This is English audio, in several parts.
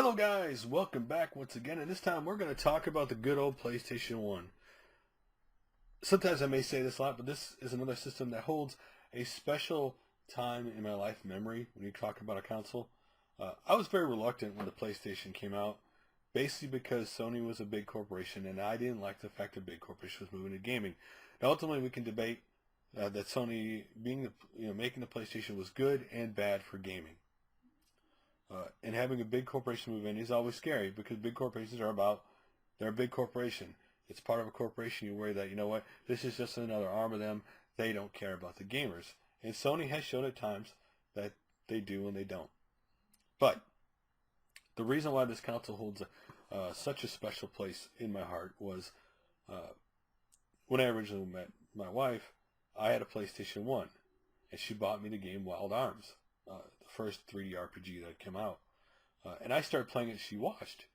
Hello guys, welcome back once again, and this time we're going to talk about the good old PlayStation 1. Sometimes I may say this a lot, but this is another system that holds a special time in my life memory when you talk about a console. I was very reluctant when the PlayStation came out, basically because Sony was a big corporation, and I didn't like the fact that big corporation was moving to gaming. Now ultimately we can debate that Sony making the PlayStation was good and bad for gaming. And having a big corporation move in is always scary because big corporations they're a big corporation. It's part of a corporation. You worry that, you know what, this is just another arm of them. They don't care about the gamers. And Sony has shown at times that they do and they don't. But the reason why this console holds such a special place in my heart was when I originally met my wife, I had a PlayStation 1. And she bought me the game Wild Arms. The first 3D RPG that had come out. And I started playing it, she watched.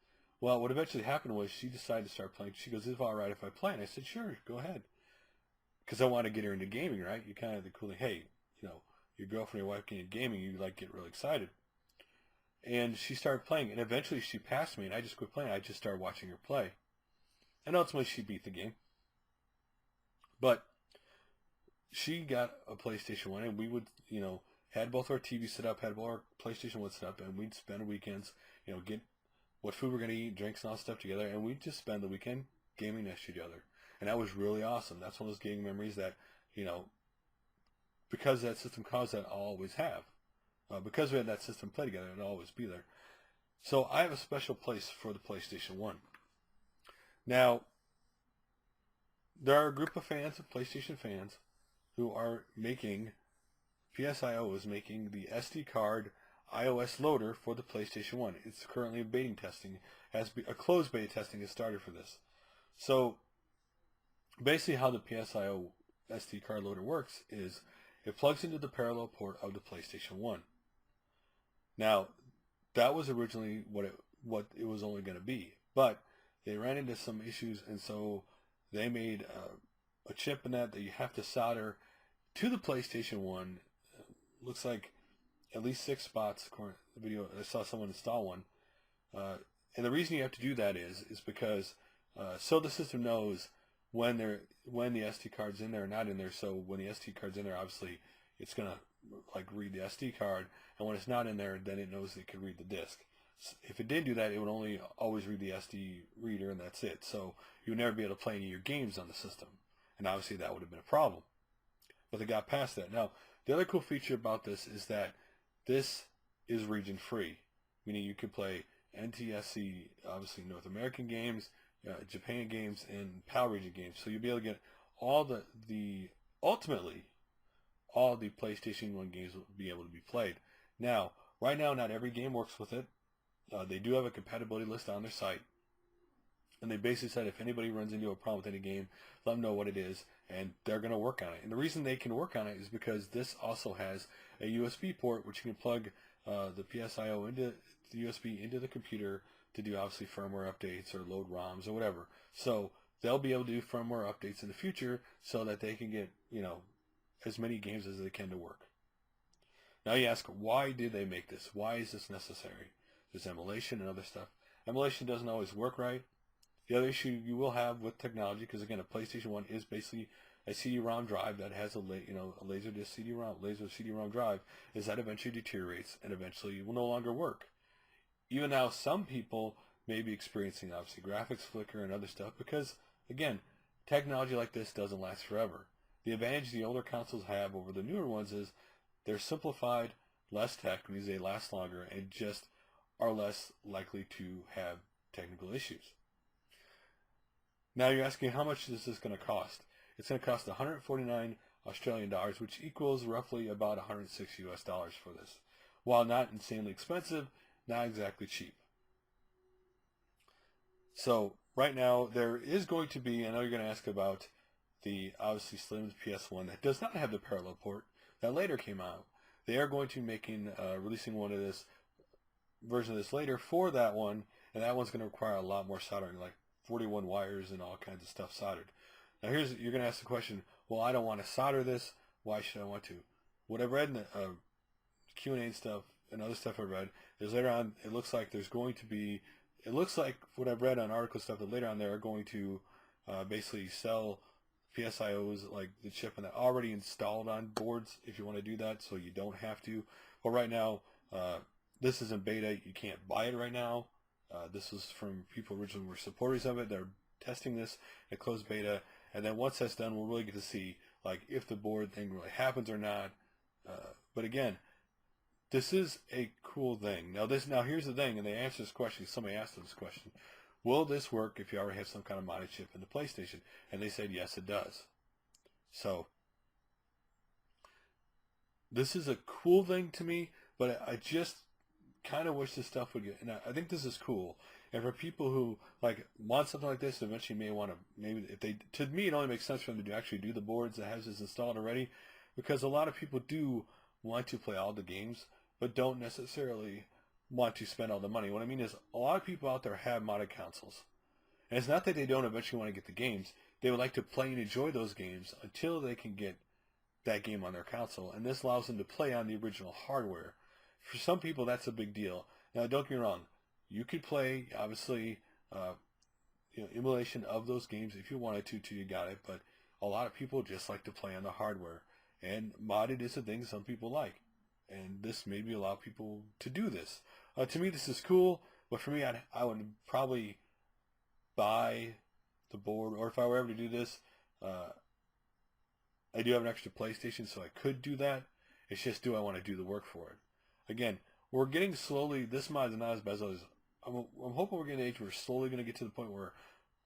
Well, what eventually happened was she decided to start playing. She goes, is it all right if I play? And I said, sure, go ahead. Because I want to get her into gaming, right? You kind of the cool thing, hey, your girlfriend or your wife getting into gaming, you get really excited. And she started playing, and eventually she passed me, and I just quit playing. I just started watching her play. And ultimately she beat the game. But she got a PlayStation 1, and we would, had both our TVs set up, had both our PlayStation 1 set up, and we'd spend weekends, get what food we're going to eat, drinks and all that stuff together, and we'd just spend the weekend gaming next to each other. And that was really awesome. That's one of those gaming memories that, because that system caused that, I'll always have. Because we had that system play together, it'll always be there. So I have a special place for the PlayStation 1. Now, there are a group of fans, of PlayStation fans, who are making... PSIO is making the SD card iOS loader for the PlayStation 1. It's currently beta testing. A closed beta testing has started for this. So basically how the PSIO SD card loader works is it plugs into the parallel port of the PlayStation 1. Now, that was originally what it was only going to be. But they ran into some issues, and so they made a chip in that you have to solder to the PlayStation 1. Looks like at least 6 spots. According to the video, I saw someone install one. And the reason you have to do that is because so the system knows when the SD card's in there or not in there. So when the SD card's in there, obviously it's gonna read the SD card, and when it's not in there, then it knows it can read the disc. If it did do that, it would only always read the SD reader, and that's it. So you would never be able to play any of your games on the system, and obviously that would have been a problem. But they got past that. Now, the other cool feature about this is that this is region free, meaning you can play NTSC, obviously North American games, Japan games, and PAL region games. So you'll be able to get ultimately all the PlayStation 1 games will be able to be played. Now, right now, not every game works with it. They do have a compatibility list on their site. And they basically said if anybody runs into a problem with any game, let them know what it is, and they're going to work on it. And the reason they can work on it is because this also has a USB port, which you can plug the PSIO into the USB into the computer to do obviously firmware updates or load ROMs or whatever. So they'll be able to do firmware updates in the future so that they can get as many games as they can to work. Now you ask, why did they make this? Why is this necessary? There's emulation and other stuff. Emulation doesn't always work right. The other issue you will have with technology, because again, a PlayStation 1 is basically a CD-ROM drive that has a Laserdisc CD-ROM drive, is that eventually deteriorates and eventually will no longer work. Even now, some people may be experiencing obviously graphics flicker and other stuff because, again, technology like this doesn't last forever. The advantage the older consoles have over the newer ones is they're simplified, less tech, means they last longer, and just are less likely to have technical issues. Now you're asking, how much is this going to cost? It's going to cost 149 Australian dollars, which equals roughly about 106 US dollars for this. While not insanely expensive, not exactly cheap. So right now there is going to be, I know you're going to ask about the obviously slim PS1 that does not have the parallel port that later came out. They are going to be releasing one of this version of this later for that one, and that one's going to require a lot more soldering, like 41 wires and all kinds of stuff soldered. Now you're going to ask the question, well, I don't want to solder this. Why should I want to? What I've read in the Q&A and stuff, and other stuff I read, is later on, it looks like there's going to be, it looks like what I've read on article stuff, that later on they are going to basically sell PSIOs, like the chip and that already installed on boards if you want to do that, so you don't have to. But right now, this is in beta. You can't buy it right now. This was from people originally were supporters of it. They're testing this at closed beta, and then once that's done, we'll really get to see like if the board thing really happens or not. But again, this is a cool thing. Now here's the thing, and they answered this question. Somebody asked them this question: will this work if you already have some kind of modded chip in the PlayStation? And they said yes, it does. So this is a cool thing to me, but I just kind of wish this stuff would get. And I think this is cool. And for people who like want something like this, eventually may want to, maybe if they, to me, it only makes sense for them to actually do the boards that has this installed already, because a lot of people do want to play all the games, but don't necessarily want to spend all the money. What I mean is, a lot of people out there have modded consoles, and it's not that they don't eventually want to get the games. They would like to play and enjoy those games until they can get that game on their console, and this allows them to play on the original hardware. For some people, that's a big deal. Now, don't get me wrong. You could play, obviously, emulation of those games if you wanted to till you got it, but a lot of people just like to play on the hardware. And modded is a thing some people like. And this maybe allow people to do this. To me, this is cool, but for me, I would probably buy the board, or if I were ever to do this, I do have an extra PlayStation, so I could do that. It's just, do I want to do the work for it? Again, we're getting slowly, this mod is not as bad as others. I'm hoping we're getting to the age where we're slowly going to get to the point where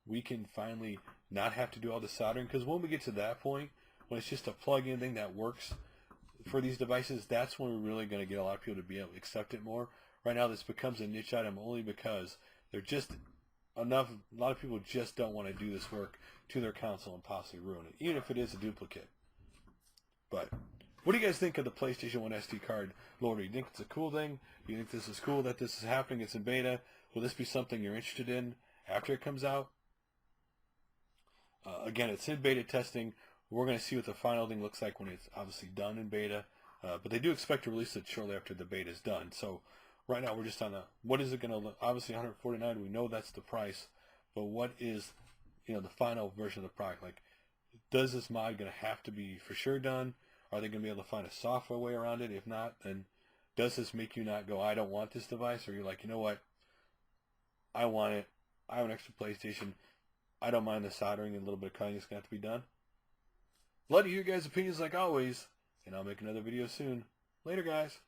we can finally not have to do all the soldering, because when we get to that point, when it's just a plug-in thing that works for these devices, that's when we're really going to get a lot of people to be able to accept it more. Right now, this becomes a niche item only because they're just enough. A lot of people just don't want to do this work to their console and possibly ruin it, even if it is a duplicate. But what do you guys think of the PlayStation 1 SD card loader? Do you think it's a cool thing? Do you think this is cool that this is happening? It's in beta. Will this be something you're interested in after it comes out? Again, it's in beta testing. We're going to see what the final thing looks like when it's obviously done in beta. But they do expect to release it shortly after the beta is done. So right now we're just on the, what is it going to look? Obviously $149, we know that's the price. But what is, the final version of the product? Like, does this mod going to have to be for sure done? Are they going to be able to find a software way around it? If not, then does this make you not go, I don't want this device? Or you're like, you know what? I want it. I have an extra PlayStation. I don't mind the soldering and a little bit of cutting that's going to have to be done. Love to hear your guys' opinions like always, and I'll make another video soon. Later, guys.